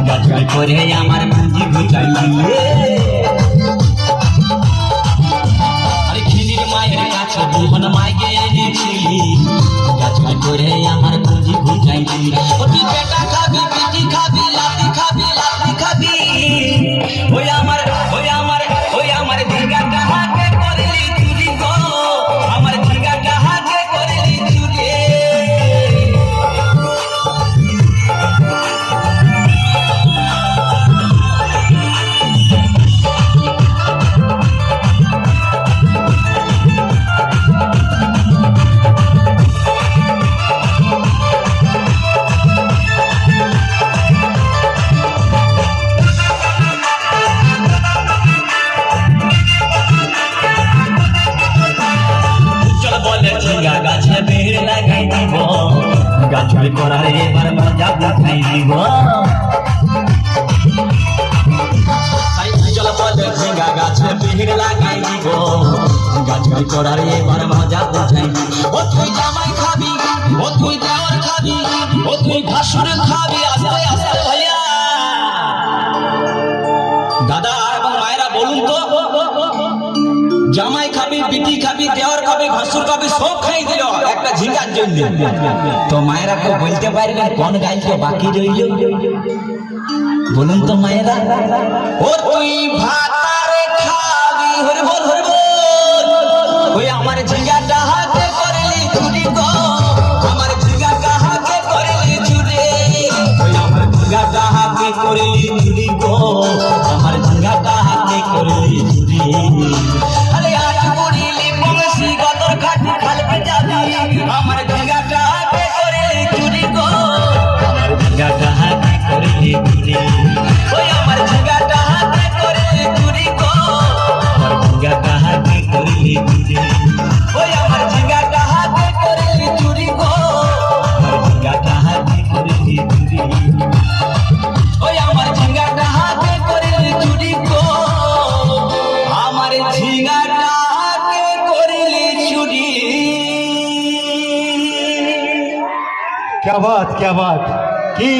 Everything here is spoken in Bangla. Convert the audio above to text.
গাছগাল করে আমার পুঁজি গুটাই দিলে। আরে খিলির মায়ের কাছে মোহন মাইকে এনেছিলি, গাছগাল করে আমার পুঁজি গুটাই দিলি। ও তুই বেটা খাবি, পিটি খাবি, লাতি খাবি, লাতি খাবি, ওই আমার ধিঙ্গাটা হাতে করলি চুরি গো, আমার ধিঙ্গাটা হাতে করলি চুরি। গাছে বেড় লাগাই দিব, গাছগাল করার এবার মজা উঠাই দিব। চল বলে ঝিঙ্গা গাছে বেড় লাগাই দিব, গাছগাল করার এবার মজা উঠাই দিব। ও তুই জামাই খাবি, ও তুই দেওয়ার খাবি, ও তুই ভাসুর খাবি, আস্তে আস্তে ভাইয়া। দাদা এবং মায়েরা বলুন তো, জামাই খাবি, বিটি খাবি, দেওয়ার খাবি, ভাসুর খাবি, সব খাই দিল একটা ঝিঙ্গার জন্য। তো মায়েরা কেউ বলতে পারবেন কোন গাইতে বাকি রইল? বলুন তো মায়েরা। ও তুই ভাতারে খাবি, হরে বল হরে বল, ওই আমার ঝিঙ্গাটা হাতে করলি চুরি গো, আমার ঝিঙ্গাটা হাতে করলি চুরি, ওই আমার ঝিঙ্গাটা হাতে করলি চুরি গো, আমার ঝিঙ্গাটা হাতে করলি চুরি। আরে আজ বুড়িলি বংশী গদর খাটি খালকে যাবি, আমার ঝিঙ্গাটা হাতে করলি চুরি গো, আমার ঝিঙ্গাটা হাতে করলি চুরি, ওই আমার ঝিঙ্গাটা হাতে করলি চুরি গো, আমার ঝিঙ্গাটা হাতে করলি চুরি, ওই আমার ঝিঙ্গাটা হাতে করলি চুরি গো, আমার ঝিঙ্গাটা হাতে করলি চুরি, ওই আমার ঝিঙ্গাটা হাতে করলি চুরি গো, আমার ঝিঙ্গাটা হাতে করলি চুরি। क्या बात, क्या बात की